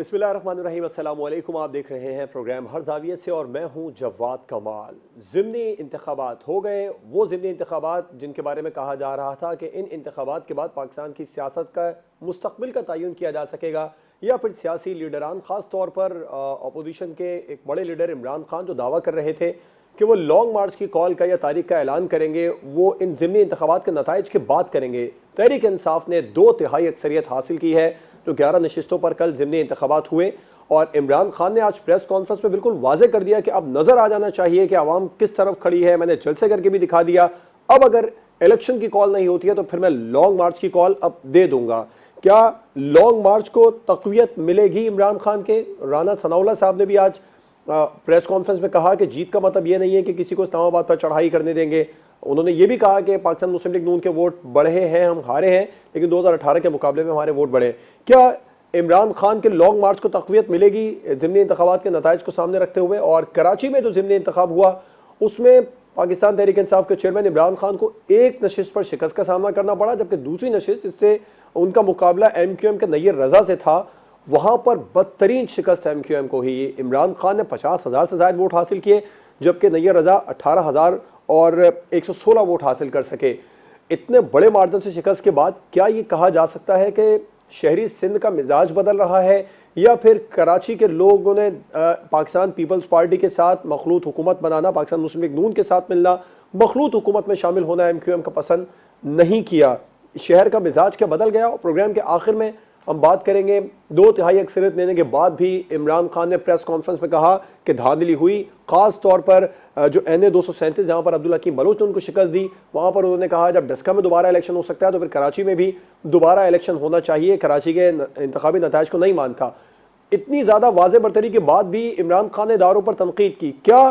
बिस्मिल्लाहिर्रहमानिर्रहीम, अस्सलाम वालेकुम। आप देख रहे हैं प्रोग्राम हर जाविये से और मैं हूं जवाद कमाल। ज़िमनी इंतखाबात हो गए, वो ज़िमनी इंतखाबात जिनके बारे में कहा जा रहा था कि इन इंतखाबात के बाद पाकिस्तान की सियासत का मुस्तकबिल का तयन किया जा सकेगा, या फिर सियासी लीडरान ख़ास तौर पर अपोजिशन के एक बड़े लीडर इमरान खान जो दावा कर रहे थे कि वो लॉन्ग मार्च की कॉल का या तारीख का ऐलान करेंगे, वो इन ज़िमनी इंतखाबात के नताइज के बाद करेंगे। तहरीक इंसाफ ने 2/3 अक्सरियत हासिल की है, जो 11 नशिस्तों पर कल ज़िमनी इंतखाबात हुए, और इमरान खान ने आज प्रेस कॉन्फ्रेंस में बिल्कुल वाजे कर दिया कि अब नजर आ जाना चाहिए कि आवाम किस तरफ खड़ी है। मैंने जलसे करके भी दिखा दिया, अब अगर इलेक्शन की कॉल नहीं होती है तो फिर मैं लॉन्ग मार्च की कॉल अब दे दूंगा। क्या लॉन्ग मार्च को तक़वियत मिलेगी इमरान खान के? राना सनाउल्लाह साहब ने भी आज प्रेस कॉन्फ्रेंस में कहा कि जीत का मतलब यह नहीं है कि किसी को इस्लामाबाद पर चढ़ाई करने देंगे। उन्होंने ये भी कहा कि पाकिस्तान मुस्लिम लीग नून के वोट बढ़े हैं, हम हारे हैं, लेकिन 2018 के मुकाबले में हमारे वोट बढ़े। क्या इमरान खान के लॉन्ग मार्च को तक़वियत मिलेगी ज़िमनी इंतखाबात के नताइज को सामने रखते हुए? और कराची में जो ज़िमनी इंतखाब हुआ उसमें पाकिस्तान तहरीक इंसाफ के चेयरमैन इमरान खान को एक नशिस्त पर शिकस्त का सामना करना पड़ा, जबकि दूसरी नशिस्त जिससे उनका मुकाबला MQM के नैयर रजा से था, वहां पर बदतरीन शिकस्त MQM को ही। इमरान खान ने 50,000 से ज़ायद वोट हासिल किए, जबकि नैयर रजा 18,000 और 116 वोट हासिल कर सके। इतने बड़े मार्जिन से शिकस्त के बाद क्या ये कहा जा सकता है कि शहरी सिंध का मिजाज बदल रहा है, या फिर कराची के लोगों ने पाकिस्तान पीपल्स पार्टी के साथ मखलूत हुकूमत बनाना, पाकिस्तान मुस्लिम लीग नून के साथ मिलना, मखलूत हुकूमत में शामिल होना MQM का पसंद नहीं किया? शहर का मिजाज क्या बदल गया? और प्रोग्राम के आखिर में हम बात करेंगे 2/3 अक्सरियत लेने के बाद भी इमरान खान ने प्रेस कॉन्फ्रेंस में कहा कि धांधली हुई, खास तौर पर जो NA 237 जहां पर अब्दुल हकीम बलोच ने उनको शिकस्त दी, वहां पर उन्होंने कहा जब डस्का में दोबारा इलेक्शन हो सकता है तो फिर कराची में भी दोबारा इलेक्शन होना चाहिए। कराची के इंतखाबी नताइज को नहीं मानता। इतनी ज्यादा वाज़ेह बरतरी के बाद भी इमरान खान ने इदारों पर तनकीद की। क्या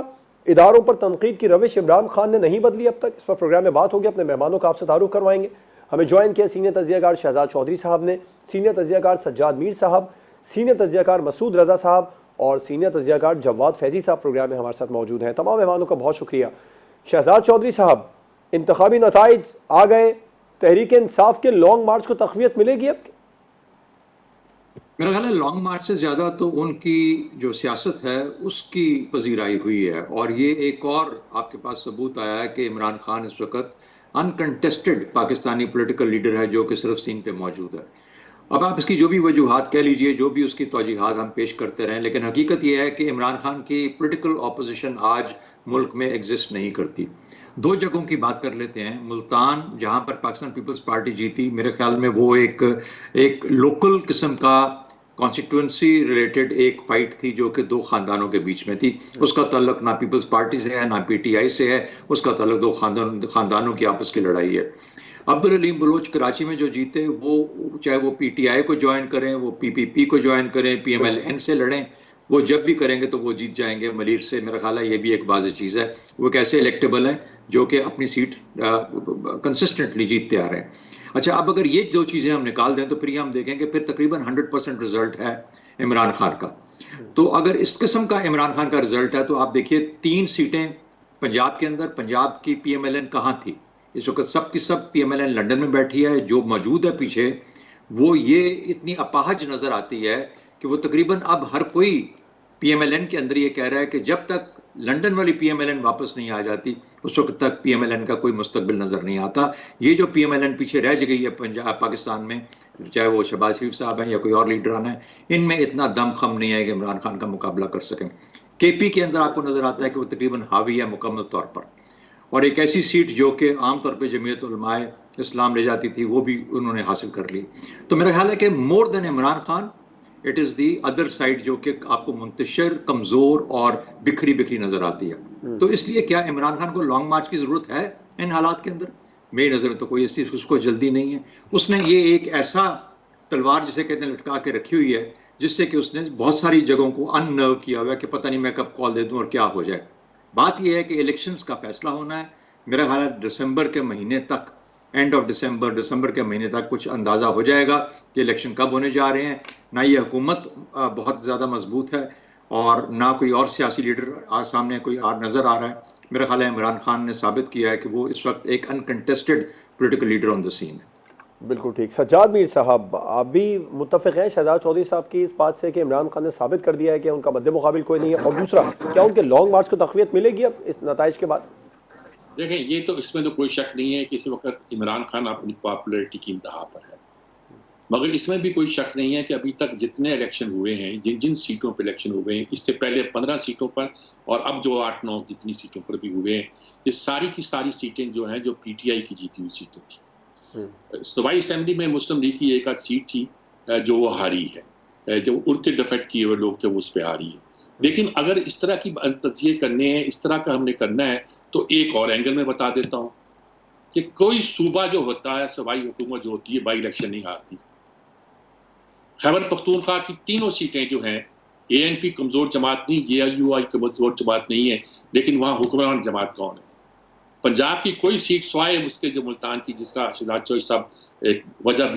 इदारों पर तनकीद की रविश इमरान खान ने नहीं बदली अब तक? इस पर प्रोग्राम में बात होगी। अपने मेहमानों का आपसे तारुफ करवाएंगे। हमें ज्वाइन किया सीनियर तजियाकार शहजाद चौधरी साहब ने, सीनियर तजियाकार सज्जाद मीर साहब, सीनियर तजियाकार मसूद रजा साहब और सीनियर तजियाकार जवाद फैजी साहब प्रोग्राम में हमारे साथ मौजूद हैं। तमाम मेहमानों का बहुत शुक्रिया। शहजाद चौधरी साहब, इंतखाबी नताइज आ गए, तहरीक इंसाफ के लॉन्ग मार्च को तक़वियत मिलेगी अब? मेरा ख्याल है लॉन्ग मार्च से ज्यादा तो उनकी जो सियासत है उसकी पजीराई हुई है, और ये एक और आपके पास सबूत आया है कि इमरान खान इस वक्त अनकंटेस्टेड पाकिस्तानी पॉलिटिकल लीडर है जो कि सिर्फ सीन पे मौजूद है। अब आप इसकी जो भी वजूहात कह लीजिए, जो भी उसकी तौजीहात हम पेश करते रहें, लेकिन हकीकत यह है कि इमरान खान की पॉलिटिकल ऑपोजिशन आज मुल्क में एग्जिस्ट नहीं करती। दो जगहों की बात कर लेते हैं। मुल्तान, जहां पर पाकिस्तान पीपल्स पार्टी जीती, मेरे ख्याल में वो एक लोकल किस्म का कॉन्स्टिट्यूंसी रिलेटेड एक फाइट थी जो कि दो खानदानों के बीच में थी। उसका ताल्लुक ना पीपल्स पार्टी से है ना PTI से है, उसका ताल्लुक दो खानदानों की आपस की लड़ाई है। अब्दुल अलीम बलोच कराची में जो जीते, वो चाहे वो PTI को ज्वाइन करें, वो PPP को ज्वाइन करें, PMLN से लड़ें, वो जब भी करेंगे तो वो जीत जाएंगे मलीर से। मेरा ख्याल है ये भी एक वाज़ेह चीज़ है। वो कैसे इलेक्टेबल है जो कि अपनी सीट कंसिस्टेंटली जीतते आ रहे हैं। अच्छा, अब अगर ये दो चीज़ें हम निकाल दें तो फिर हम देखेंगे फिर तकरीबन 100% रिजल्ट है इमरान खान का। तो अगर इस किस्म का इमरान खान का रिजल्ट है तो आप देखिए 3 सीटें पंजाब के अंदर, पंजाब की PMLN कहाँ थी? इस वक्त सब की सब PMLN लंदन में बैठी है। जो मौजूद है पीछे, वो ये इतनी अपाहज नजर आती है कि वो तकरीबन अब हर कोई PMLN के अंदर ये कह रहा है कि जब तक लंदन वाली PMLN वापस नहीं आ जाती उस वक्त तक PMLN का कोई मुस्तकबिल नजर नहीं आता। ये जो PMLN पीछे रह गई है पंजाब पाकिस्तान में, चाहे वो शहबाज शरीफ साहब हैं या कोई और लीडरान है, इनमें इतना दमखम नहीं है कि इमरान खान का मुकाबला कर सकें। KP के अंदर आपको नजर आता है कि वो तकरीबन हावी है मुकम्मल तौर पर, और एक ऐसी सीट जो कि आमतौर पर जमीयत उलमाए इस्लाम ले जाती थी वो भी उन्होंने हासिल कर ली। तो मेरा ख्याल है कि more than Imran Khan, it is the other side जो कि आपको मुंतशिर, कमज़ोर और बिखरी बिखरी नजर आती है। तो इसलिए क्या इमरान खान को लॉन्ग मार्च की ज़रूरत है इन हालात के अंदर? मेरी नज़र में तो कोई ऐसी उसको जल्दी नहीं है। उसने ये एक ऐसा तलवार जिसे कहते हैं लटका के रखी हुई है, जिससे कि उसने बहुत सारी जगहों को अननर्व किया हुआ है कि पता नहीं मैं कब कॉल दे दूं और क्या हो जाए। बात यह है कि इलेक्शंस का फैसला होना है। मेरा ख्याल है दिसंबर के महीने तक, एंड ऑफ दिसंबर के महीने तक कुछ अंदाज़ा हो जाएगा कि इलेक्शन कब होने जा रहे हैं। ना ये हुकूमत बहुत ज़्यादा मजबूत है और ना कोई और सियासी लीडर सामने कोई और नज़र आ रहा है। मेरा ख्याल है इमरान खान ने साबित किया है कि वो इस वक्त एक uncontested political leader on the scene है। बिल्कुल ठीक। सज्जाद मीर साहब, आप भी मुत्तफ़िक़ हैं शहजाद चौधरी साहब की इस बात से कि इमरान खान ने साबित कर दिया है कि उनका मद्दे मुकाबिल कोई नहीं है? और दूसरा, क्या उनके लॉन्ग मार्च को तक़वियत मिलेगी अब इस नताइज के बाद? देखें, ये तो इसमें तो कोई शक नहीं है कि इस वक्त इमरान खान अपनी पॉपुलैरिटी की इंतहा पर है, मगर इसमें भी कोई शक नहीं है कि अभी तक जितने इलेक्शन हुए हैं, जिन जिन सीटों पर इलेक्शन हुए हैं, इससे पहले 15 सीटों पर और अब जो 8-9 जितनी सीटों पर भी हुए हैं, ये सारी की सारी सीटें जो हैं जो पीटीआई की जीती हुई सीटें थी। सूबाई असेंबली में मुस्लिम लीग की एक आध सीट थी जो वो हारी है, जो उड़ के डिफेक्ट किए हुए लोग थे वो उस पर हारी है। लेकिन अगर इस तरह की तजिए करने हैं, इस तरह का हमने करना है, तो एक और एंगल में बता देता हूँ कि कोई सूबा जो होता है, सूबाई हुकूमत जो होती है, बाई इलेक्शन नहीं हारती। खैबर पख्तूनख्वा की तीनों सीटें जो हैं, एएनपी कमजोर जमात नहीं, जेआईयूआई कमजोर जमात नहीं है, लेकिन वहां हुक्मरान जमात कौन है? पंजाब की कोई सीट स्वाय उसके जो मुल्तान की, जिसका शहजाद चौधरी साहब एक वजह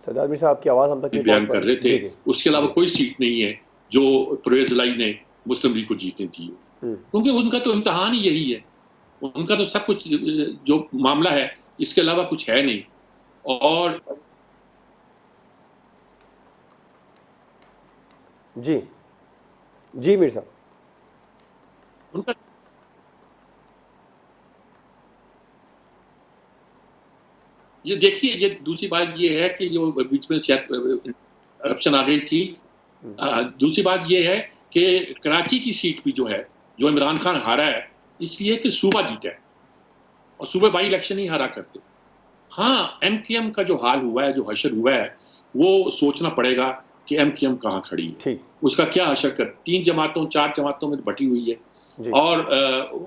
सज्जाद मीर साहब की आवाज़ हम तक बयान कर रहे थे, उसके अलावा जी। कोई सीट नहीं है जो परवेज लाई ने मुस्लिम लीग को जीतनी थी, क्योंकि उनका तो इम्तहान ही यही है, उनका तो सब कुछ जो मामला है इसके अलावा कुछ है नहीं। और जी जी मीर साहब, उनका ये देखिए, ये दूसरी बात ये है कि जो बीच में शायद करप्शन आ गई थी। दूसरी बात ये है कि कराची की सीट भी जो है, जो इमरान खान हारा है इसलिए कि सूबा जीता है, और सूबे बाई इलेक्शन ही हारा करते। हाँ, एमकेएम का जो हाल हुआ है, जो हशर हुआ है, वो सोचना पड़ेगा कि एमकेएम कहाँ खड़ी है, ठीक, उसका क्या हशर कर 3 जमातों 4 जमातों में बटी हुई है, जी, और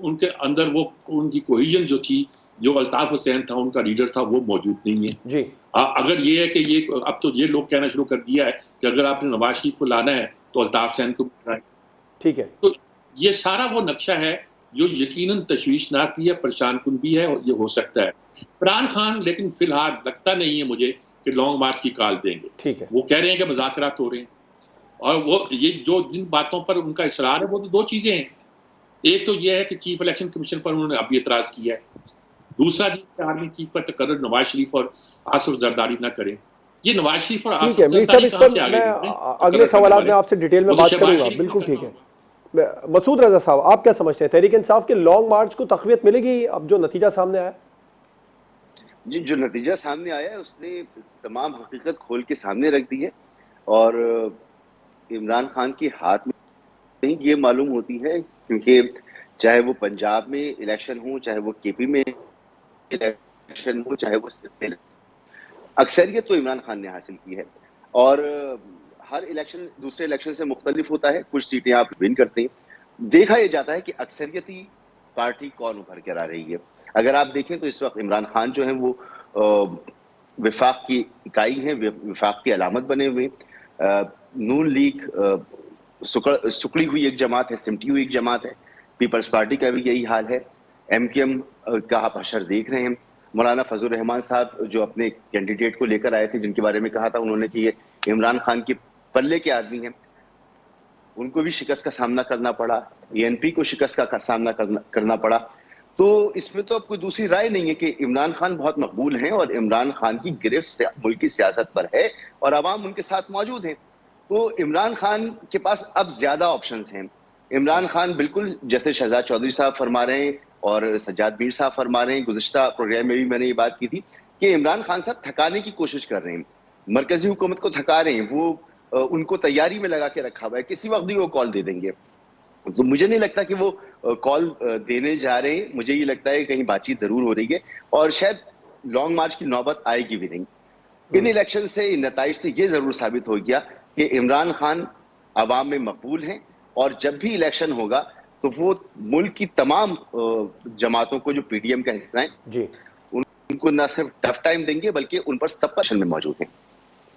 उनके अंदर वो उनकी कोहिजन जो थी, जो अल्ताफ हुसैन था उनका लीडर था, वो मौजूद नहीं है। जी, अगर ये है कि ये अब तो ये लोग कहना शुरू कर दिया है कि अगर आपने नवाज शरीफ को लाना है तो अल्ताफ हुसैन को बुलाएं। ठीक है, तो ये सारा वो नक्शा है जो यकीनन तशवीशनाक भी है, परेशान कुन भी है, और ये हो सकता है। इमरान खान लेकिन फिलहाल लगता नहीं है मुझे कि लॉन्ग मार्च की कॉल देंगे। ठीक है, वो कह रहे हैं कि मुज़ाकरात हो रहे हैं, और वो ये जो जिन बातों पर उनका इसरार है वो तो 2 चीज़ें हैं। एक तो ये है कि चीफ इलेक्शन कमीशन पर उन्होंने अभी एतराज़ किया है। दूसरा ये आर्मी चीफ का तकर्रुर नवाज शरीफ और आसिफ जरदारी ना करें। ये नवाज शरीफ और ठीक आसिफ है मीर साहब, जरदारी इस कहाँ पर से आ गए मैं बीच में अगले तकर्रुर करने सवालात में वाले? आपसे डिटेल में वो तो बात शहबाज करूंगा, शरीफ ने बिल्कुल करना ठीक है। होगा। मसूद रजा साहब, आप क्या समझते हैं, तहरीक इंसाफ के लॉन्ग मार्च को तक़वियत मिलेगी अब जो नतीजा सामने आया? जी, जो नतीजा सामने आया है उसने तमाम हकीकत खोल के सामने रख दी है, और इमरान खान के हाथ में ये मालूम होती है, क्योंकि चाहे वो पंजाब में इलेक्शन हो, चाहे वो केपी में इलेक्शन हो, चाहे वो अक्सरियत तो इमरान खान ने हासिल की है। और हर इलेक्शन दूसरे इलेक्शन से मुख्तलिफ होता है, कुछ सीटें आप विन करते हैं। देखा यह जाता है कि अक्सरियती पार्टी कौन उभर कर आ रही है। अगर आप देखें तो इस वक्त इमरान खान जो है वो विफाक की इकाई है, विफाक की अलामत बने हुए। नून लीग सुकड़ी हुई एक जमात है, सिमटी हुई एक जमात है। पीपल्स पार्टी का भी यही हाल है। एमकेएम का आप हशर देख रहे हैं। मौलाना फजल रहमान साहब जो अपने कैंडिडेट को लेकर आए थे, जिनके बारे में कहा था उन्होंने कि ये इमरान खान के पल्ले के आदमी हैं, उनको भी शिकस्त का सामना करना पड़ा। एएनपी को शिकस्त का सामना करना पड़ा। तो इसमें तो अब कोई दूसरी राय नहीं है कि इमरान खान बहुत मकबूल हैं, और इमरान खान की गिरफ्त मुल्क की सियासत पर है, और अवाम उनके साथ मौजूद हैं। तो इमरान खान के पास अब ज्यादा ऑप्शंस हैं। इमरान खान बिल्कुल जैसे शहजाद चौधरी साहब फरमा रहे हैं और सज्जाद मीर साहब फरमा रहे हैं, गुज़िश्ता प्रोग्राम में भी मैंने ये बात की थी कि इमरान खान साहब थकाने की कोशिश कर रहे हैं, मरकजी हुकूमत को थका रहे हैं। वो उनको तैयारी में लगा के रखा हुआ है, किसी वक्त भी वो कॉल दे देंगे। तो मुझे नहीं लगता कि वो कॉल देने जा रहे हैं। मुझे ये लगता है कहीं बातचीत जरूर हो रही है, और शायद लॉन्ग मार्च की नौबत आएगी भी नहीं। इन इलेक्शन से, इन नताइज से ये जरूर साबित हो गया कि इमरान खान अवाम में मकबूल हैं, और जब भी इलेक्शन होगा तो वो मुल्क की तमाम जमातों को जो पीडीएम का हिस्सा है जी, उनको न सिर्फ टफ टाइम देंगे बल्कि उन पर सब पोजीशन में मौजूद हैं।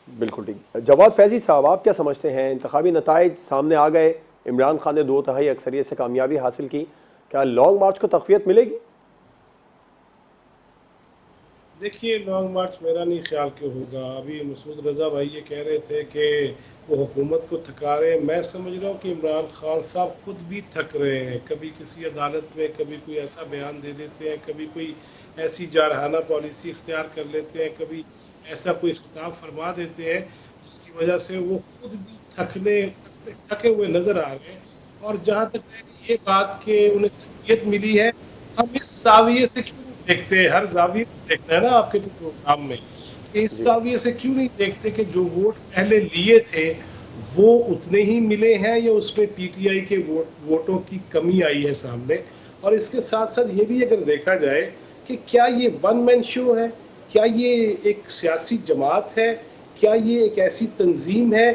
बिल्कुल ठीक। जवाद फैजी साहब, आप क्या समझते हैं, इंतखाबी नताइज सामने आ गए, इमरान खान ने 2/3 अक्सरियत से कामयाबी हासिल की, क्या लॉन्ग मार्च को तक़वियत मिलेगी? देखिए, लॉन्ग मार्च मेरा नहीं ख्याल कि होगा। अभी मसूद रजा भाई ये कह रहे थे कि वो हुकूमत को थका रहे हैं। मैं समझ रहा हूँ कि इमरान खान साहब खुद भी थक रहे हैं। कभी किसी अदालत में कभी कोई ऐसा बयान दे देते हैं, कभी कोई ऐसी जारहाना पॉलिसी इख्तियार कर लेते हैं, कभी ऐसा कोई खिताब फरमा देते हैं जिसकी वजह से वो खुद भी थके हुए नज़र आ रहे हैं। और जहाँ तक ये बात कि उन्हें तकरीयत मिली है, हम इस जाविये से क्यों नहीं देखते, हर जाविये से देखना है ना आपके तो प्रोग्राम में, इस जाविये से क्यों नहीं देखते कि जो वोट पहले लिए थे वो उतने ही मिले हैं या उसमें पीटीआई के वोटों की कमी आई है सामने। और इसके साथ साथ ये भी अगर देखा जाए कि क्या ये वन मैन शो है, क्या ये एक सियासी जमात है, क्या ये एक ऐसी तंजीम है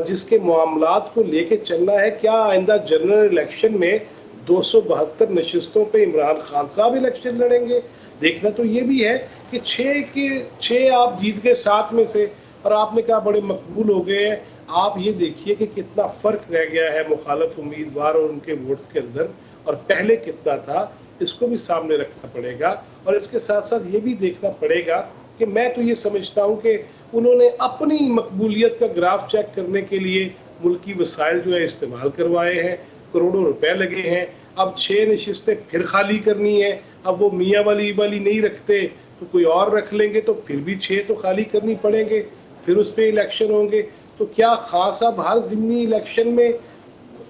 जिसके मामलात को लेके चलना है। क्या आइंदा जनरल इलेक्शन में 272 नशिस्तों पे इमरान खान साहब इलेक्शन लड़ेंगे? देखना तो ये भी है कि 6 आप जीत गए 7 में से, और आपने कहा बड़े मकबूल हो गए हैं। आप ये देखिए कि कितना फ़र्क रह गया है मुखालिफ उम्मीदवार और उनके वोट्स के अंदर, और पहले कितना था, इसको भी सामने रखना पड़ेगा। और इसके साथ साथ ये भी देखना पड़ेगा कि मैं तो ये समझता हूँ कि उन्होंने अपनी मकबूलियत का ग्राफ चेक करने के लिए मुल्की वसाइल जो है इस्तेमाल करवाए हैं, करोड़ों रुपए लगे हैं। अब 6 नशिस्तें फिर खाली करनी है। अब वो मियाँ वाली नहीं रखते तो कोई और रख लेंगे, तो फिर भी 6 तो खाली करनी पड़ेंगे, फिर उस पर इलेक्शन होंगे। तो क्या खान साहब हर ज़िमनी इलेक्शन में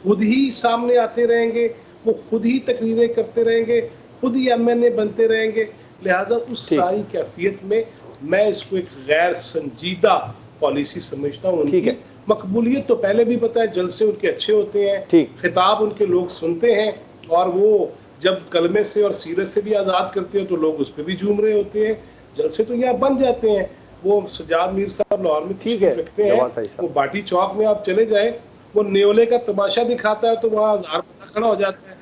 खुद ही सामने आते रहेंगे, वो खुद ही तकरीरें करते रहेंगे, खुद ही एमएनए बनते रहेंगे? लिहाजा उस सारी कैफियत में मैं इसको एक गैर संजीदा पॉलिसी समझता हूँ। उनकी मकबूलियत तो पहले भी पता है, जलसे उनके अच्छे होते हैं, खिताब उनके लोग सुनते हैं, और वो जब कलमे से और सीरत से भी आज़ाद करते हो तो लोग उस पर भी झूम रहे होते हैं। जलसे तो यहाँ बन जाते हैं। वो सज्जाद मीर साहब लाहौर में तशरीफ रखते हैं, वो बाटी चौक में आप चले जाए, वो न्योले का तमाशा दिखाता है तो वहाँ 1000 बंदा खड़ा हो जाता है।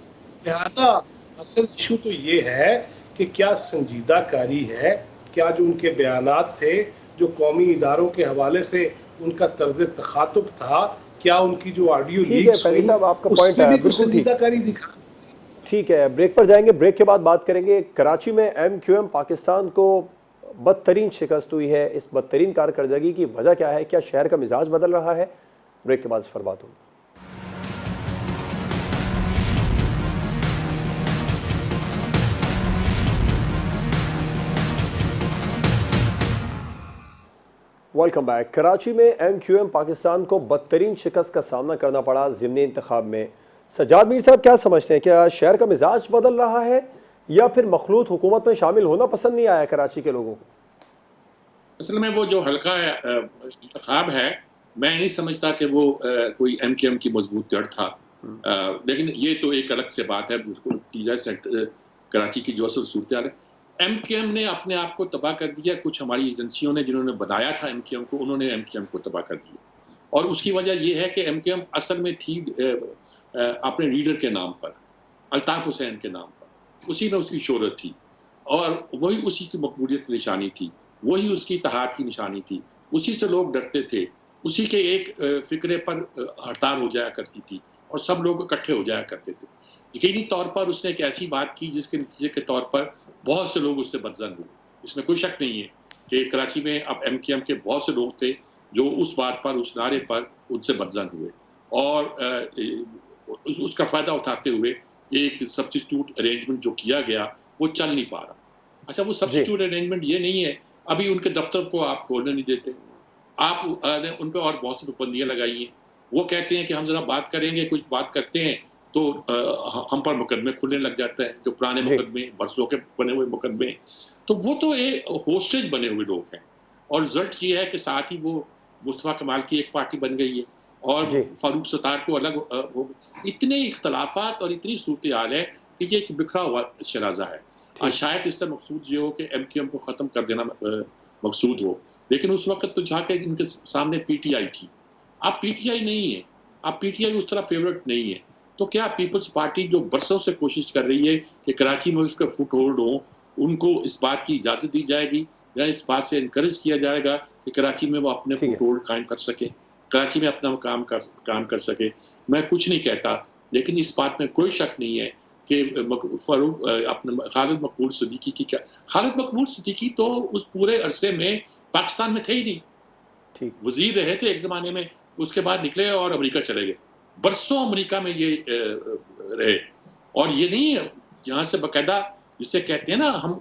लिहाजा असल इशू तो ये है कि क्या संजीदा कारी है, क्या जो उनके बयानात थे, जो कौमी इदारों के हवाले से उनका तर्ज तखातुब था, क्या उनकी जो ऑडियो लीक्स हुई उसमें भी कुछ संजीदा कारी दिखा। ठीक है, ब्रेक पर जाएंगे। ब्रेक के बाद बात करेंगे। कराची में MQM पाकिस्तान को बदतरीन शिकस्त हुई है। इस बदतरीन कारकर्दगी की वजह क्या है? क्या शहर का मिजाज बदल रहा है? ब्रेक के बाद इस पर बात होगी। Welcome back. कराची में MQM पाकिस्तान को बदतरीन शिकस्त का सामना करना पड़ा ज़िमनी इंतखाब में। सज्जाद मीर साहब क्या समझते हैं, क्या शहर का मिजाज बदल रहा है या फिर मखलूत हुकूमत में शामिल होना पसंद नहीं आया कराची के लोगों को? असल में वो जो हल्का इंतखाब है, मैं नहीं समझता कि वो कोई MQM की मजबूत जड़ था। लेकिन ये तो एक अलग से बात है, बिल्कुल कराची की जो असल सूरत है। MQM ने अपने आप को तबाह कर दिया। कुछ हमारी एजेंसियों ने जिन्होंने बनाया था MQM को, उन्होंने MQM को तबाह कर दिया। और उसकी वजह यह है कि MQM असल में थी अपने लीडर के नाम पर, अल्ताफ हुसैन के नाम पर, उसी में उसकी शोहरत थी और वही उसी की मकबूलियत की निशानी थी, वही उसकी इत्तेहाद की निशानी थी। उसी से लोग डरते थे, उसी के एक फिक्रे पर हड़ताल हो जाया करती थी और सब लोग इकट्ठे हो जाया करते थे। यकीनी तौर पर उसने एक ऐसी बात की जिसके नतीजे के तौर पर बहुत से लोग उससे बदजन हुए। इसमें कोई शक नहीं है कि कराची में अब MQM के बहुत से लोग थे जो उस बात पर, उस नारे पर उनसे बदजन हुए और उसका फ़ायदा उठाते हुए एक सब्स्टिट्यूट अरेंजमेंट जो किया गया वो चल नहीं पा रहा। अच्छा, वो सब्स्टिट्यूट अरेंजमेंट ये नहीं है, अभी उनके दफ्तर को आप खोलने नहीं देते, आप उन पर और बहुत सी पाबंदियाँ लगाई हैं। वो कहते हैं कि हम ज़रा बात करेंगे, कुछ बात करते हैं तो हम पर मुकदमे खुलने लग जाता है, जो पुराने मुकदमे, बरसों के बने हुए मुकदमे। तो वो तो एक होस्टेज बने हुए लोग हैं और रिजल्ट ये है कि साथ ही वो मुस्तफा कमाल की एक पार्टी बन गई है और फारूक सत्तार को अलग हो। इतने इख्तलाफात और इतनी सूरत हाल है कि ये एक बिखरा हुआ शराजा है। शायद इससे मकसूद ये हो कि MQM को ख़त्म कर देना मकसूद हो, लेकिन उस वक्त तो जाके इनके सामने PTI थी। अब PTI नहीं है, अब PTI उस तरह फेवरेट नहीं है। तो क्या पीपल्स पार्टी जो बरसों से कोशिश कर रही है कि कराची में उसका फुट होल्ड हो, उनको इस बात की इजाज़त दी जाएगी या इस बात से इनकरेज किया जाएगा कि कराची में वो अपने फुट होल्ड कायम कर सके, कराची में अपना काम कर सके? मैं कुछ नहीं कहता, लेकिन इस बात में कोई शक नहीं है कि फारूक अपने खालिद मकबूल सिद्दीकी की क्या, खालिद मकबूल सिद्दीकी तो उस पूरे अरसे में पाकिस्तान में थे ही नहीं। वजीर रहे थे एक ज़माने में, उसके बाद निकले और अमेरिका चले गए। बरसों अमेरिका में ये रहे, और ये नहीं यहाँ से बाकायदा जिसे कहते हैं ना, हम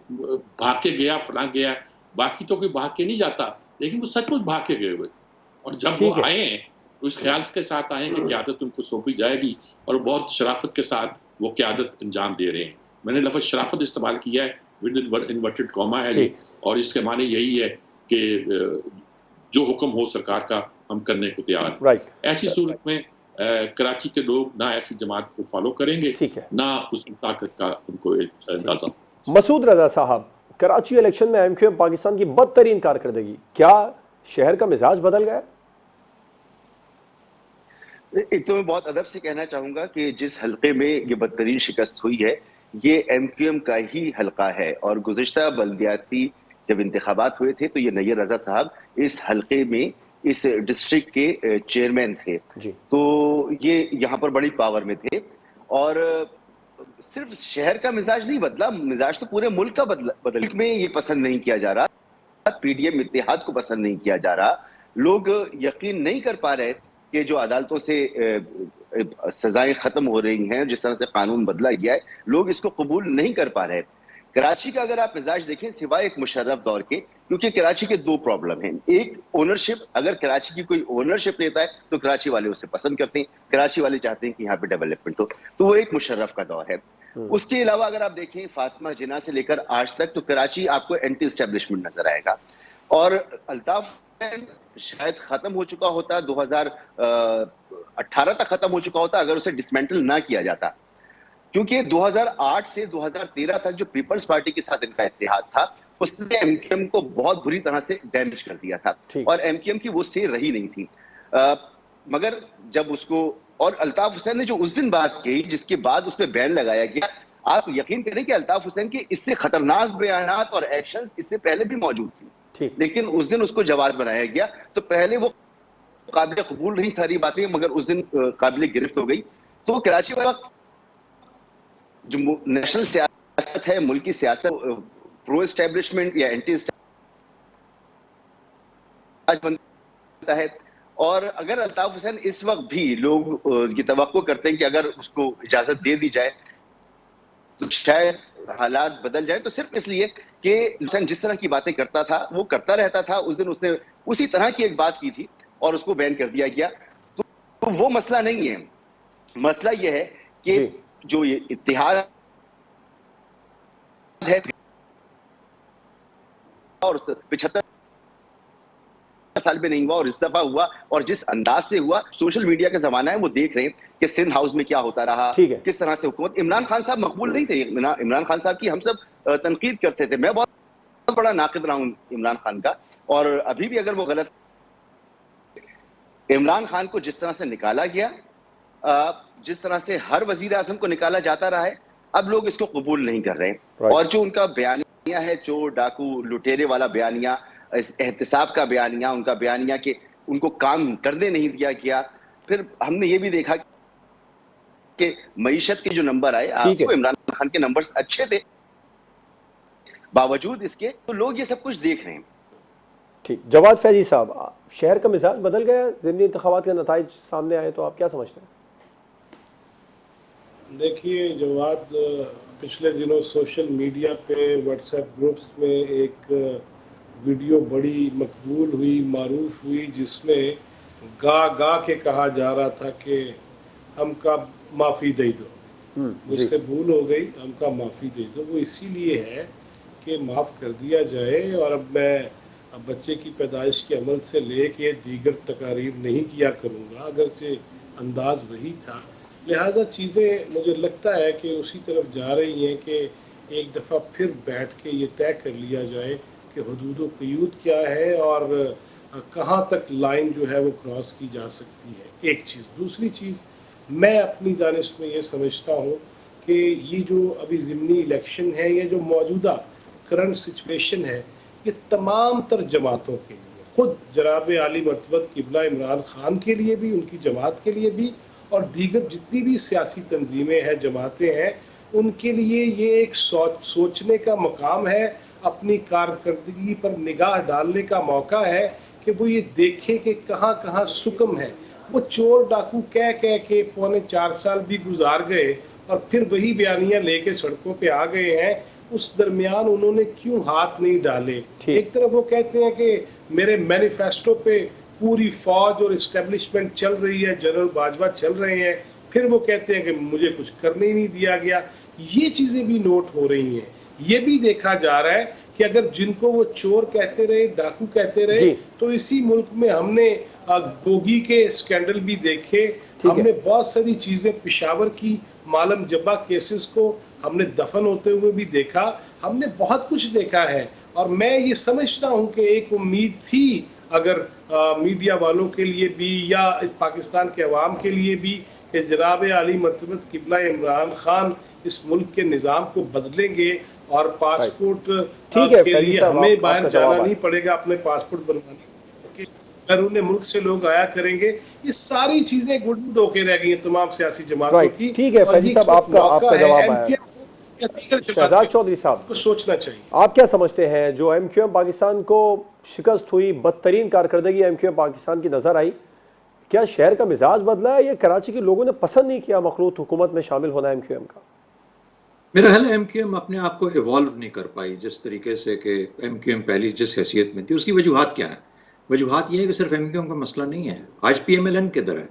भाग के गया फलां गया, बाकी तो कोई भाग के नहीं जाता, लेकिन वो सचमुच भाग के गए हुए थे। और जब वो आए हैं तो इस ख्याल के साथ आए कि क़यादत उनको सौंपी जाएगी, और बहुत शराफत के साथ वो क़यादत अंजाम दे रहे हैं। मैंने लफ्ज़ शराफत इस्तेमाल किया है, विद इन्वर्टेड कॉमा है ये, और इसके माने यही है कि जो हुक्म हो सरकार का हम करने को तैयार हैं। ऐसी सूरत में कराची के लोग ना ऐसी जमात को फॉलो करेंगे, ना उसकी ताकत का उनको अंदाजा। मसूद रजा साहब, कराची इलेक्शन में एमक्यूएम पाकिस्तान की बदतरीन कारकर्दगी, क्या शहर का मिजाज बदल गया? एक तो मैं बहुत अदब से कहना चाहूंगा कि जिस हल्के में ये बदतरीन शिकस्त हुई है, ये एमक्यूएम का ही हल्का है। और गुज़िश्ता बल्दियाती जब इंतखाबात हुए थे तो ये नैयर रजा साहब इस हल्के में, इस डिस्ट्रिक्ट के चेयरमैन थे, तो ये यहाँ पर बड़ी पावर में थे। और सिर्फ शहर का मिजाज नहीं बदला, मिजाज तो पूरे मुल्क का बदल में ये पसंद नहीं किया जा रहा, पीडीएम इत्तेहाद को पसंद नहीं किया जा रहा। लोग यकीन नहीं कर पा रहे कि जो अदालतों से सजाएं खत्म हो रही हैं, जिस तरह से कानून बदला गया है, लोग इसको कबूल नहीं कर पा रहे। कराची का अगर आप मिजाज देखें, सिवाय एक मुशर्रफ दौर के, क्योंकि कराची के दो प्रॉब्लम हैं। एक ओनरशिप, अगर कराची की कोई ओनरशिप लेता है तो कराची वाले उसे पसंद करते हैं, कराची वाले चाहते हैं कि यहाँ पे डेवलपमेंट हो, तो वो एक मुशर्रफ का दौर है। उसके अलावा अगर आप देखें फातिमा जिन्ना से लेकर आज तक, तो कराची आपको एंटी एस्टेब्लिशमेंट नजर आएगा। और अल्ताफ शायद खत्म हो चुका होता, 2018 तक खत्म हो चुका होता अगर उसे डिसमेंटल ना किया जाता, क्योंकि 2008 से 2013 तक जो पीपल्स पार्टी के साथ इनका इत्तेहाद था, उसने एमक्यूएम को बहुत बुरी तरह से डैमेज कर दिया था, और एमक्यूएम की वो सेर रही नहीं थी। मगर जब उसको, और अल्ताफ हुसैन ने जो उस दिन बात कही जिसके बाद उस पर बैन लगाया गया, आप यकीन करें कि अल्ताफ हुसैन के इससे खतरनाक बयानात और एक्शन इससे पहले भी मौजूद थी, लेकिन उस दिन उसको जवाब बनाया गया। तो पहले वो काबिल कबूल रही सारी बातें, मगर उस दिन काबिल गिरफ्त हो गई। तो कराची वाला जो नेशनल सियासत है, मुल्क की सियासत, प्रो एस्टेब्लिशमेंट या एंटी बनता है। और अगर अल्ताफ हुसैन इस वक्त भी लोग ये तवक्को करते हैं कि अगर उसको इजाजत दे दी जाए तो शायद हालात बदल जाए, तो सिर्फ इसलिए कि हुसैन जिस तरह की बातें करता था वो करता रहता था। उस दिन उसने उसी तरह की एक बात की थी और उसको बैन कर दिया गया। तो वो मसला नहीं है, मसला ये है कि जो ये इत्तेहाद है और 75 साल में नहीं हुआ, और इस दफा हुआ, और जिस अंदाज से हुआ, सोशल मीडिया का जमाना है, वो देख रहे हैं कि सिंध हाउस में क्या होता रहा, किस तरह से हुकूमत। इमरान खान साहब मकबूल नहीं थे, इमरान खान साहब की हम सब तनकीद करते थे, मैं बहुत बड़ा नाकिद रहा हूं इमरान खान का, और अभी भी अगर वो गलत, इमरान खान को जिस तरह से निकाला गया, जिस तरह से हर वजीर आजम को निकाला जाता रहा है, अब लोग इसको कबूल नहीं कर रहे। और जो उनका बयानिया है, चोर डाकू लुटेरे वाला बयानिया, एहतिसाब का बयानिया, उनका बयानिया कि उनको काम करने नहीं दिया गया। फिर हमने ये भी देखा कि मईशत के जो नंबर आए, आपको इमरान खान के नंबर्स अच्छे थे, बावजूद इसके तो लोग ये सब कुछ देख रहे हैं। ठीक, जवाद फैजी साहब, शहर का मिजाज बदल गया ज़िमनी इंतखाबात के नताइज सामने आए, तो आप क्या समझते हैं? देखिए जवाद, पिछले दिनों सोशल मीडिया पे व्हाट्सएप ग्रुप्स में एक वीडियो बड़ी मकबूल हुई, मारूफ हुई, जिसमें गा के कहा जा रहा था कि हमका माफ़ी दे दो, मुझसे भूल हो गई, हमका माफ़ी दे दो। वो इसीलिए है कि माफ़ कर दिया जाए, और अब बच्चे की पैदाइश के अमल से लेके दीगर तकारीर नहीं किया करूँगा, अगरचे अंदाज वही था। लिहाजा चीज़ें मुझे लगता है कि उसी तरफ जा रही हैं कि एक दफ़ा फिर बैठ के ये तय कर लिया जाए कि हुदूद व क़यूद क्या है और कहाँ तक लाइन जो है वो क्रॉस की जा सकती है, एक चीज़। दूसरी चीज़, मैं अपनी दानिश में ये समझता हूँ कि ये जो अभी ज़िमनी इलेक्शन है, ये जो मौजूदा करंट सिचुएशन है, ये तमाम तर जमातों के लिए, ख़ुद जनाब आली मरतबत क़िबला इमरान खान के लिए भी, उनकी जमात के लिए भी, और दीगर जितनी भी सियासी तंजीमें हैं, जमातें हैं, उनके लिए ये एक सोचने का मकाम है, अपनी कारकर्दगी पर निगाह डालने का मौका है कि वो ये देखे कि कहाँ कहाँ सुकम है। वो चोर डाकू कह कह के 3.25 साल भी गुजार गए और फिर वही बयानियां लेके सड़कों पे आ गए हैं। उस दरमियान उन्होंने क्यों हाथ नहीं डाले? ठीक। एक तरफ वो कहते हैं कि मेरे मैनिफेस्टो पे पूरी फौज और इस्टेब्लिशमेंट चल रही है, जनरल बाजवा चल रहे हैं, फिर वो कहते हैं कि मुझे कुछ करने ही नहीं दिया गया। ये चीजें भी नोट हो रही हैं। ये भी देखा जा रहा है कि अगर जिनको वो चोर कहते रहे, डाकू कहते रहे, जी। तो इसी मुल्क में हमने गोगी के स्कैंडल भी देखे, ठीक है। हमने बहुत सारी चीजें, पिशावर की मालम जब्बा केसेस को हमने दफन होते हुए भी देखा, हमने बहुत कुछ देखा है। और मैं ये समझता हूँ कि एक उम्मीद थी अगर मीडिया वालों के लिए भी या पाकिस्तान के अवाम के लिए भी कि जनाब आली मर्तबत किबला इमरान खान इस मुल्क के निज़ाम को बदलेंगे और पासपोर्ट ठीक है, के फैजी लिए साहब, हमें आपका बाहर जवाब जाना आया। नहीं पड़ेगा अपने पासपोर्ट बनवाने के, अगर उन्हें मुल्क से लोग आया करेंगे। ये सारी चीजें गुड होके रह गई हैं तमाम सियासी जमातों राइट, की। ठीक है और फैजी ये साहब, इस वक्त आपका मौका है जवाब आया। MQM या दीगर शहजाद जमातें चौधरी साहब, को सोचना चाहिए। आप क्या समझते हैं जो MQM पाकिस्तान को शिकस्त हुई, बदतरीन कारकर्दगी MQM पाकिस्तान की नजर आई, क्या शहर का मिजाज बदला है या कराची के लोगों ने पसंद नहीं किया मखलूत हुकूमत में शामिल होना MQM का? मेरा ख्याल है MQM अपने आप को इवॉल्व नहीं कर पाई जिस तरीके से कि MQM पहली जिस हैसियत में थी। उसकी वजूहात क्या है? वजूहात ये है कि सिर्फ MQM का मसला नहीं है, आज PMLN किधर है?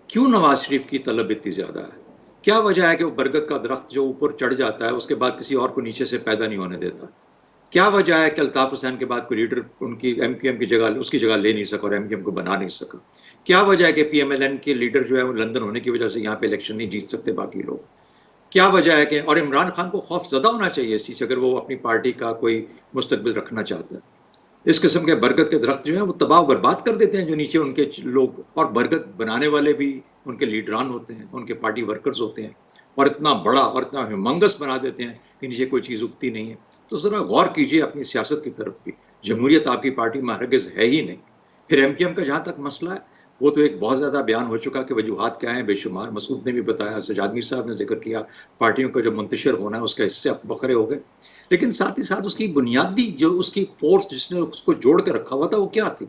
क्यों नवाज शरीफ की तलब इतनी ज्यादा है? क्या वजह है कि वो बरगद का दरख्त जो ऊपर चढ़ जाता है उसके बाद किसी और को नीचे से पैदा नहीं होने देता? क्या वजह है कि अल्ताफ हुसैन के बाद कोई लीडर उनकी MQM की जगह उसकी जगह ले नहीं सका और MQM को बना नहीं सका? क्या वजह है कि PMLN के लीडर जो है वो लंदन होने की वजह से यहाँ पे इलेक्शन नहीं जीत सकते बाकी लोग? क्या वजह है कि और इमरान खान को खौफजदा होना चाहिए इस चीज़ से अगर वो अपनी पार्टी का कोई मुस्तकबिल रखना चाहता है। इस किस्म के बरगद के दरख्त जो हैं वो तबाह बर्बाद कर देते हैं जो नीचे उनके लोग, और बरगद बनाने वाले भी उनके लीडरान होते हैं, उनके पार्टी वर्कर्स होते हैं, और इतना बड़ा और इतना ह्यूमंगस बना देते हैं कि नीचे कोई चीज़ उगती नहीं है। तो ज़रा गौर कीजिए अपनी सियासत की तरफ भी। जमहूरियत आपकी पार्टी में हरगिज़ है ही नहीं। फिर MQM का जहाँ तक मसला है वो तो एक बहुत ज़्यादा बयान हो चुका कि वजूहात क्या हैं बेशुमार। मसूद ने भी बताया, सजाद मीर साहब ने जिक्र किया, पार्टियों का जो मुंतशिर होना है उसका हिस्से अब बखरे हो गए। लेकिन साथ ही साथ उसकी बुनियादी जो उसकी फोर्स जिसने उसको जोड़ के रखा हुआ था वो क्या थी?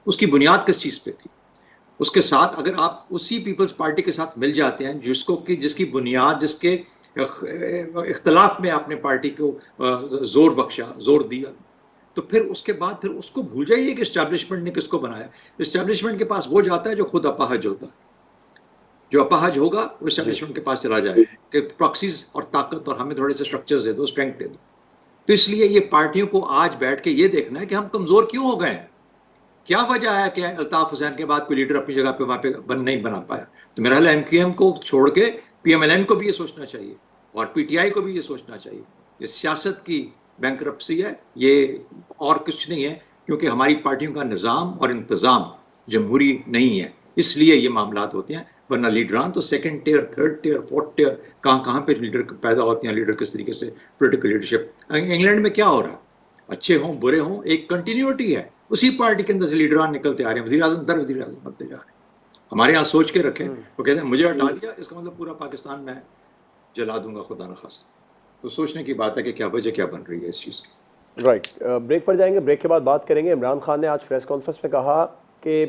उसकी बुनियाद किस चीज़ पे थी? उसके साथ अगर आप उसी पीपल्स पार्टी के साथ मिल जाते हैं जिसकी बुनियाद, जिसके इख्तलाफ में आपने पार्टी को जोर बख्शा, जोर दिया, तो फिर उसके बाद फिर उसको भूल जाइए कि इस्टेब्लिशमेंट ने किसको बनाया। इस्टेब्लिशमेंट के पास वो जाता है जो खुद अपाहज होता है। जो अपाहज होगा वो इस्टेब्लिशमेंट के पास चला जाएगा कि प्रॉक्सीज और ताकत और हमें थोड़े से स्ट्रक्चर्स दे दो, स्ट्रेंथ दे दो। तो इसलिए ये पार्टियों को आज बैठ के ये देखना है कि हम कमजोर क्यों हो गए हैं। क्या वजह है कि अल्ताफ हुसैन के बाद कोई लीडर अपनी जगह पे वहां पे नहीं बना पाया? तो मेरा ख्याल MQM को छोड़ के PMLN को भी ये सोचना चाहिए और PTI को भी ये सोचना चाहिए। ये सियासत की बैंकरप्सी है, ये और कुछ नहीं है, क्योंकि हमारी पार्टियों का निज़ाम और इंतज़ाम जमहूरी नहीं है, इसलिए ये मामलात होते हैं। वरना लीडरान तो second tier, third tier, fourth tier, कहाँ पे लीडर पैदा होते हैं, लीडर किस तरीके से पोलिटिकल लीडरशिप। इंग्लैंड में क्या हो रहा है? अच्छे हों बुरे हों, एक कंटिन्यूटी है, उसी पार्टी के अंदर से लीडरान निकलते आ रहे हैं, वज़ीर आज़म दर वज़ीर आज़म बनते जा रहे हैं। हमारे यहाँ सोच के रखें, वो कहते हैं मुझे हटा दिया इसका मतलब पूरा पाकिस्तान मैं जला दूंगा खुदा न खास्ता। तो सोचने की बात है कि क्या वजह क्या बन रही है इस चीज़ की। राइट, ब्रेक पर जाएंगे, ब्रेक के बाद बात करेंगे। इमरान खान ने आज प्रेस कॉन्फ्रेंस में कहा कि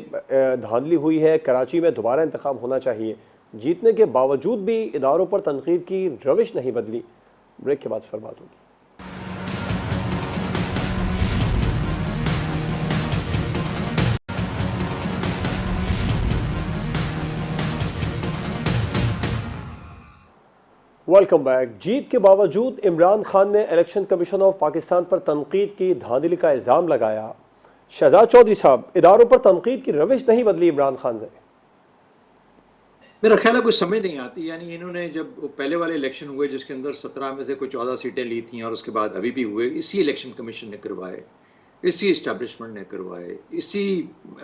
धांधली हुई है, कराची में दोबारा इंतखाब होना चाहिए, जीतने के बावजूद भी इदारों पर तनकीद की रविश नहीं बदली। ब्रेक के बाद फिर बात होगी। Welcome back. जीत के बावजूद इमरान खान ने इलेक्शन कमीशन ऑफ पाकिस्तान पर तनकीद की धांधली का इल्ज़ाम लगाया। शहजाद चौधरी साहब, इदारों पर तनकीद की रविश नहीं बदली इमरान खान ने। मेरा ख्याल है कोई समझ नहीं आती। यानी इन्होंने जब पहले वाले इलेक्शन हुए जिसके अंदर 17 में से कोई 14 सीटें ली थी और उसके बाद अभी भी हुए, इसी इलेक्शन कमीशन ने करवाए, इसी इस्टेब्लिशमेंट ने करवाए, इसी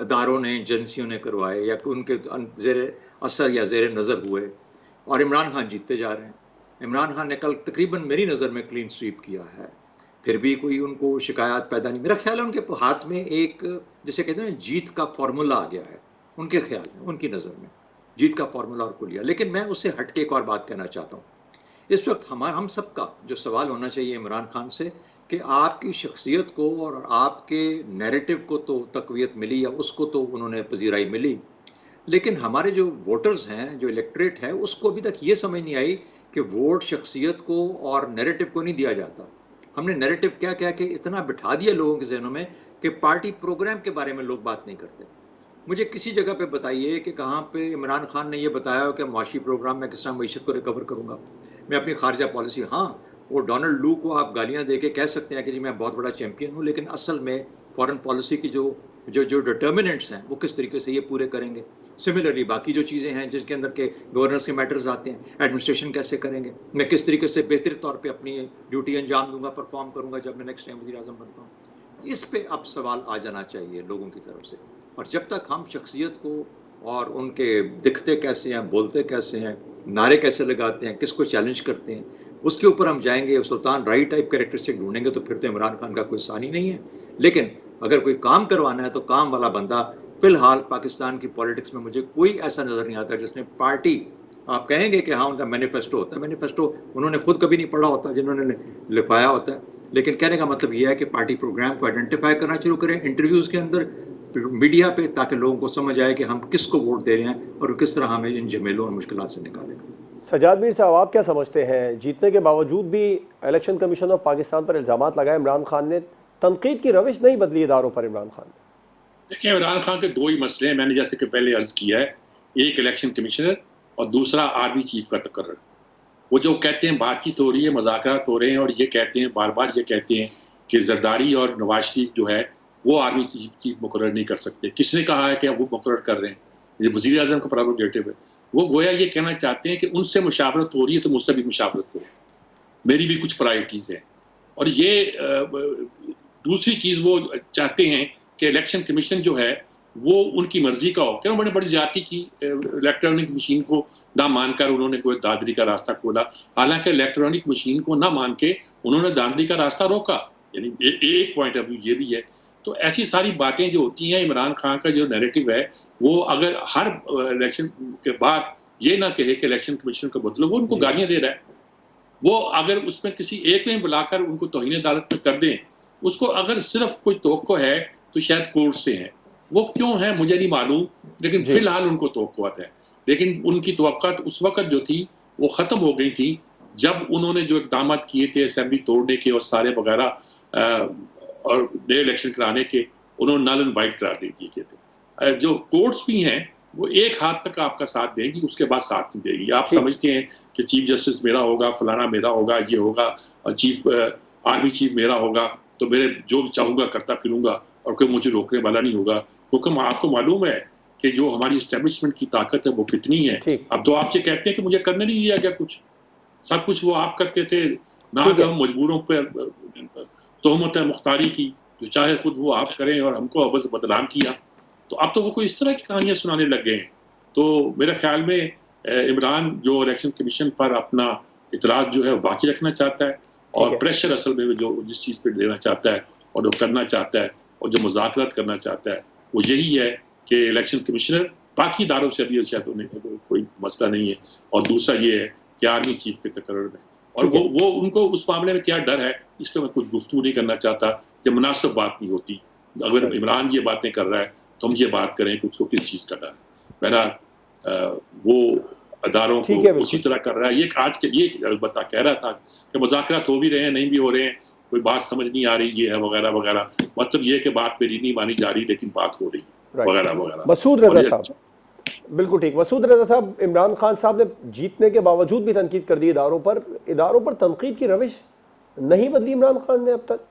अदारों ने, एजेंसियों ने करवाए या उनके ज़ेर असर या ज़ेर नज़र हुए, और इमरान खान जीतते जा रहे हैं। इमरान खान ने कल तकरीबन मेरी नज़र में क्लीन स्वीप किया है, फिर भी कोई उनको शिकायत पैदा नहीं। मेरा ख्याल है उनके हाथ में एक, जिसे कहते हैं जीत का फार्मूला आ गया है उनके ख्याल में, उनकी नज़र में जीत का फार्मूला और को लिया। लेकिन मैं उससे हटके एक और बात कहना चाहता हूँ। इस वक्त हम सबका जो सवाल होना चाहिए इमरान खान से कि आपकी शख्सियत को और आपके नैरेटिव को तो तक़वियत मिली या उसको तो उन्होंने पजीराई मिली, लेकिन हमारे जो वोटर्स हैं, जो इलेक्टोरेट है, उसको अभी तक ये समझ नहीं आई कि वोट शख्सियत को और नैरेटिव को नहीं दिया जाता। हमने नैरेटिव क्या क्या कि इतना बिठा दिया लोगों के ज़हनों में कि पार्टी प्रोग्राम के बारे में लोग बात नहीं करते। मुझे किसी जगह पे बताइए कि कहाँ पे इमरान खान ने ये बताया हो कि मुआशी प्रोग्राम में किस तरह मईशत को रिकवर करूँगा, मैं अपनी खारजा पॉलिसी। हाँ, वो डोनाल्ड लू को आप गालियाँ दे के कह सकते हैं कि जी मैं बहुत बड़ा चैंपियन हूँ, लेकिन असल में फॉरेन पॉलिसी की जो जो जो डिटर्मिनेंट्स हैं वो किस तरीके से ये पूरे करेंगे। सिमिलरली बाकी जो चीज़ें हैं जिसके अंदर के गवर्नेंस के मैटर्स आते हैं, एडमिनिस्ट्रेशन कैसे करेंगे, मैं किस तरीके से बेहतर तौर पे अपनी ड्यूटी अंजाम दूंगा, परफॉर्म करूंगा जब मैं नेक्स्ट टाइम वज़ीर आज़म बनता हूँ। इस पे अब सवाल आ जाना चाहिए लोगों की तरफ से। और जब तक हम शख्सियत को और उनके दिखते कैसे हैं, बोलते कैसे हैं, नारे कैसे लगाते हैं, किसको चैलेंज करते हैं, उसके ऊपर हम जाएंगे, सुल्तान राइट टाइप कैरेक्टरिस्टिक ढूंढेंगे तो फिर तो इमरान खान का कोई सानी नहीं है। लेकिन अगर कोई काम करवाना है तो काम वाला बंदा, फिलहाल पाकिस्तान की पॉलिटिक्स में मुझे कोई ऐसा नज़र नहीं आता जिसने पार्टी, आप कहेंगे कि हाँ उनका मैनिफेस्टो होता है, मैनिफेस्टो उन्होंने खुद कभी नहीं पढ़ा होता जिन्होंने लिखवाया होता है, लेकिन कहने का मतलब यह है कि पार्टी प्रोग्राम को आइडेंटिफाई करना शुरू करें इंटरव्यूज़ के अंदर, मीडिया पे, ताकि लोगों को समझ आए कि हम किसको वोट दे रहे हैं और किस तरह हमें इन झमेलों और मुश्किलात से निकालेगा। सजाद मीर साहब, आप क्या समझते हैं, जीतने के बावजूद भी इलेक्शन कमीशन ऑफ पाकिस्तान पर इल्ज़ामात लगाए इमरान खान ने, तनकीद की रविश नहीं बदली इदारों पर इमरान खान ने? देखिए, इमरान खान के दो ही मसले हैं, मैंने जैसे कि पहले अर्ज किया है, एक इलेक्शन कमिश्नर और दूसरा आर्मी चीफ का तकर्रर। वो जो कहते हैं बातचीत हो रही है, मुज़ाकरात हो रहे हैं, और ये कहते हैं बार बार ये कहते हैं कि जरदारी और नवाज शरीफ जो है वो आर्मी चीफ मुकर्रर नहीं कर सकते। किसने कहा है कि वो मुकर्रर कर रहे हैं? ये वज़ीर आज़म का प्रेरोगेटिव है। वो गोया ये कहना चाहते हैं कि उनसे मुशावरत हो रही है तो मुझसे भी मुशावरत हो, मेरी भी कुछ प्रायोरिटीज़ हैं। और ये दूसरी चीज़ वो चाहते हैं कि इलेक्शन कमीशन जो है वो उनकी मर्जी का हो। क्यों? बड़ी बड़ी ज्यादती की, इलेक्ट्रॉनिक मशीन को ना मानकर उन्होंने कोई दादरी का रास्ता खोला, हालांकि इलेक्ट्रॉनिक मशीन को ना मान के उन्होंने दादरी का रास्ता रोका। यानी एक पॉइंट ऑफ व्यू ये भी है। तो ऐसी सारी बातें जो होती हैं, इमरान खान का जो नैरेटिव है वो अगर हर इलेक्शन के बाद ये ना कहे कि इलेक्शन कमीशन को बदलो, वो उनको गालियां दे रहा है। वो अगर उसमें किसी एक में बुलाकर उनको तौहीन अदालत में कर दें, उसको अगर सिर्फ कोई तवक्को है तो शायद कोर्ट से है। वो क्यों है मुझे नहीं मालूम, लेकिन फिलहाल उनको तवक्कुआत है। लेकिन उनकी तवक्कुआत उस वक्त जो थी वो ख़त्म हो गई थी जब उन्होंने जो इक़दाम किए थे असेंबली तोड़ने के और सारे वगैरह और नए इलेक्शन कराने के, उन्होंने नल एंड वाइट करार दे दिए थे। जो कोर्ट्स भी हैं वो एक हाथ तक आपका साथ देंगी, उसके बाद साथ नहीं देगी। आप समझते हैं कि चीफ जस्टिस मेरा होगा, फलाना मेरा होगा, ये होगा, और आर्मी चीफ मेरा होगा तो मेरे जो चाहूँगा करता फिरूंगा और कोई मुझे रोकने वाला नहीं होगा। क्योंकि आपको मालूम है कि जो हमारी इस्टेब्लिशमेंट की ताकत है वो कितनी है। अब तो आप ये कहते हैं कि मुझे करने नहीं दिया गया कुछ, सब कुछ वो आप करते थे, ना कि हम मजबूरों पर तोहमत मुख्तारी की, जो चाहे खुद वो आप करें और हमको बस बदनाम किया। तो अब तो वो कोई इस तरह की कहानियां सुनाने लग गए हैं। तो मेरे ख्याल में इमरान जो इलेक्शन कमीशन पर अपना इतराज़ जो है बाकी रखना चाहता है, और प्रेशर असल में जो जिस चीज़ पे देना चाहता है और जो करना चाहता है और जो मुज़ाकरात करना चाहता है वो यही है कि इलेक्शन कमिश्नर, बाकी इदारों से अभी शायद उन्हें कोई मसला नहीं है, और दूसरा ये है कि आर्मी चीफ के तकर्रर में, और वो उनको उस मामले में क्या डर है इस पर मैं कुछ गुफ्तगू नहीं करना चाहता कि मुनासिब बात नहीं होती। अगर इमरान ये बातें कर रहा है तो हम ये बात करें कि उसको किस चीज़ का डर है। बहरहाल वो अदारों को उसी तरह कर रहा है। ये आज के ये अलबत्ता कह रहा था कि मुज़ाकरात हो भी रहे हैं, नहीं भी हो रहे हैं, कोई बात समझ नहीं आ रही, ये है वगैरह वगैरह, मतलब ये कि बात मेरी नहीं मानी जा रही लेकिन बात हो रही वगैरह वगैरह। मसूद रज़ा साहब, बिल्कुल ठीक। मसूद रज़ा साहब, इमरान खान साहब ने जीतने के बावजूद भी तनकीद कर दी इदारों पर तनकीद की रविश नहीं बदली इमरान खान ने अब तक।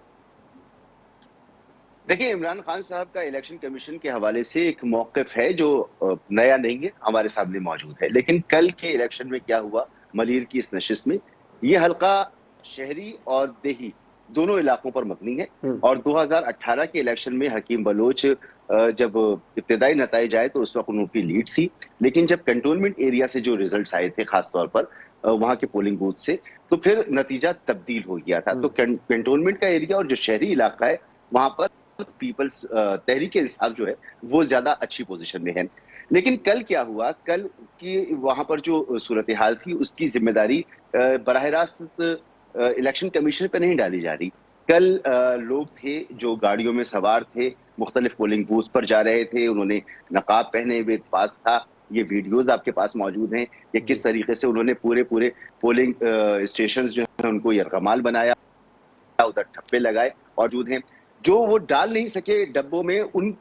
देखिए, इमरान खान साहब का इलेक्शन कमीशन के हवाले से एक मौक़िफ़ है जो नया नहीं है, हमारे सामने मौजूद है। लेकिन कल के इलेक्शन में क्या हुआ मलीर की इस नशिस्त में, ये हल्का शहरी और देही दोनों इलाकों पर मबनी है। और 2018 के इलेक्शन में हकीम बलोच जब इब्तिदाई नताइज आए तो उस वक्त उनकी लीड थी, लेकिन जब कंटोनमेंट एरिया से जो रिजल्ट आए थे खासतौर पर वहाँ के पोलिंग बूथ से, तो फिर नतीजा तब्दील हो गया था। तो कंटोनमेंट का एरिया और जो शहरी इलाका है वहाँ पर पीपल्स तहरीक इंसाफ जो है वो ज्यादा अच्छी पोजीशन में है। लेकिन कल क्या हुआ, कल की वहां पर जो सूरत हाल थी उसकी जिम्मेदारी बराह रास्त इलेक्शन कमीशन पर नहीं डाली जा रही। कल लोग थे जो गाड़ियों में सवार थे, मुख्तलिफ पोलिंग बूथ पर जा रहे थे, उन्होंने नकाब पहने हुए पास था। ये वीडियोस आपके पास मौजूद हैं कि किस तरीके से उन्होंने पूरे पोलिंग स्टेशन जो है उनको यरगमाल बनाया, उधर ठप्पे लगाए मौजूद हैं। जो वो डाल नहीं सके डब्बों में, उन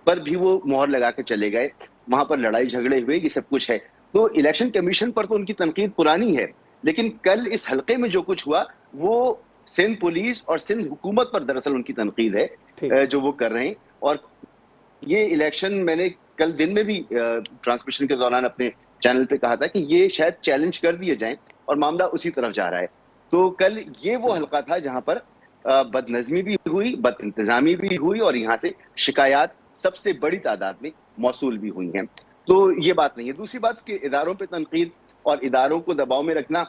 पर भी वो मोहर लगा के चले गए। वहां पर लड़ाई झगड़े हुए, ये सब कुछ है। तो इलेक्शन कमीशन पर तो उनकी तनकीद पुरानी है, लेकिन कल इस हल्के में जो कुछ हुआ वो सिंध पुलिस और सिंध हुकूमत पर दरअसल उनकी तनकीद है जो वो कर रहे हैं। और ये इलेक्शन मैंने कल दिन में भी ट्रांसमिशन के दौरान अपने चैनल पे कहा था कि ये शायद चैलेंज कर दिए जाएं, और मामला उसी तरफ जा रहा है। तो कल ये वो हल्का था जहां पर बदनज़मी भी हुई, बद इंतजामी भी हुई, और यहाँ से शिकायत सबसे बड़ी तादाद में मौसूल भी हुई हैं। तो ये बात नहीं है। दूसरी बात कि इदारों पे तनकीद और इदारों को दबाव में रखना,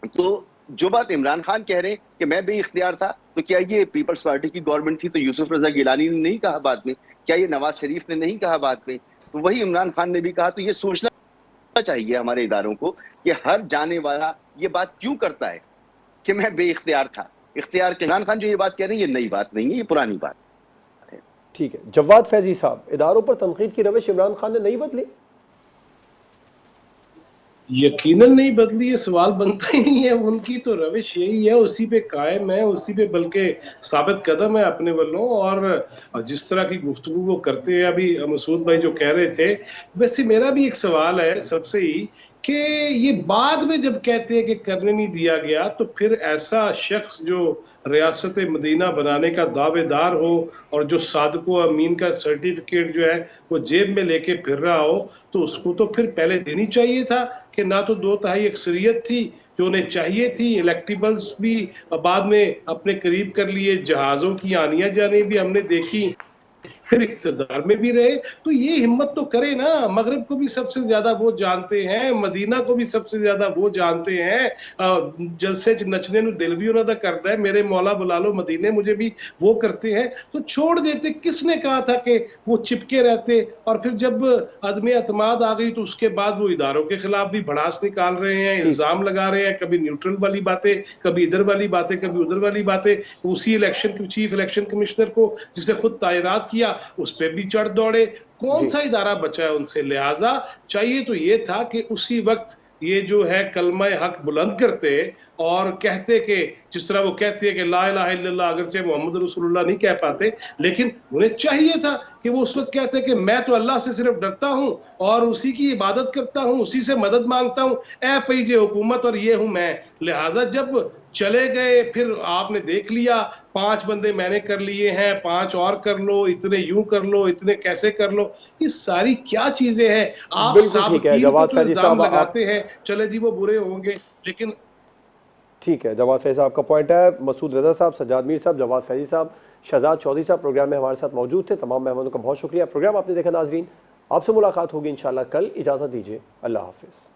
तो जो बात इमरान खान कह रहे हैं कि मैं बेइख्तियार था, तो क्या ये पीपल्स पार्टी की गवर्नमेंट थी तो यूसुफ रजा गिलानी ने नहीं कहा बाद में? क्या ये नवाज शरीफ ने नहीं कहा बाद में? तो वही इमरान खान ने भी कहा। तो ये सोचना चाहिए हमारे इदारों को कि हर जाने वाला ये बात क्यों करता है कि मैं बेइख्तियार था। इख्तियार के इमरान खान जो ये बात कह रहे हैं, ये नई बात नहीं है, ये पुरानी बात है। ठीक है, जवाद फैजी साहब, इदारों पर तनकीद की रविश इमरान खान ने नहीं बदली? यकीनन नहीं बदली, ये सवाल बनता ही नहीं है। उनकी तो रविश यही है, उसी पे कायम है, उसी पे बल्कि साबित कदम है अपने वालों। और जिस तरह की गुफ्तगू वो करते हैं, अभी मसूद भाई जो कह रहे थे, वैसे मेरा भी एक सवाल है सबसे ही कि ये बाद में जब कहते हैं कि करने नहीं दिया गया, तो फिर ऐसा शख्स जो रियासत मदीना बनाने का दावेदार हो और जो सादको अमीन का सर्टिफिकेट जो है वो जेब में लेके फिर रहा हो, तो उसको तो फिर पहले देनी चाहिए था कि ना तो 2/3 अक्सरियत थी जो उन्हें चाहिए थी, इलेक्टिबल्स भी बाद में अपने करीब कर लिए, जहाज़ों की आनिया जाने भी हमने देखी, फिर इक़्तिदार में भी रहे। तो ये हिम्मत तो करे ना। मगरिब को भी सबसे ज्यादा वो जानते हैं, मदीना को भी सबसे ज्यादा वो जानते हैं। जलसे च नचने नु दिल भी उन्हों दा करता है, मेरे मौला बुला लो मदीने, मुझे भी वो करते हैं। तो छोड़ देते। किसने कहा था कि वो चिपके रहते? और फिर जब अदम एतमाद आ गई तो उसके बाद वो इदारों के खिलाफ भी भड़ास निकाल रहे हैं, इल्जाम लगा रहे हैं, कभी न्यूट्रल वाली बातें, कभी इधर वाली बातें, कभी उधर वाली बातें। उसी इलेक्शन चीफ इलेक्शन कमिश्नर को जिसे खुद तैनात किया, उस पे भी चढ़ दौड़े। कौन सा इदारा बचा है उनसे? लिहाजा चाहिए तो ये था कि उसी वक्त ये जो है कलमा हक बुलंद करते और कहते कि जिस तरह वो कहते हैं कि ला इलाहा इल्लल्लाह, अगरचे मोहम्मद रसूलुल्लाह नहीं कह पाते, लेकिन उन्हें चाहिए था कि वो उस वक्त कहते कि मैं तो अल्लाह से सिर्फ डरता हूं और उसी की इबादत करता हूं, उसी से मदद मांगता हूं, ए पीजे हुकूमत और ये हूं मैं। लिहाजा जब चले गए, फिर आपने देख लिया 5 बंदे मैंने कर लिए हैं, 5 और कर लो, इतने यूं कर लो, इतने कैसे कर लो, ये सारी क्या चीजें हैं? आप साबिकीन को तो इल्जाम लगाते हैं, चले जी वो बुरे होंगे, लेकिन ठीक है, जवाद फैजी साहब का पॉइंट है। मसूद रजा साहब, सज्जाद मीर साहब, जवाद फैजी साहब, शहजाद चौधरी साहब प्रोग्राम में हमारे साथ मौजूद थे। तमाम मेहमानों का बहुत शुक्रिया। प्रोग्राम आपने देखा नाजरीन, आपसे मुलाकात होगी इंशाल्लाह कल। इजाज़त दीजिए, अल्लाह हाफिज़।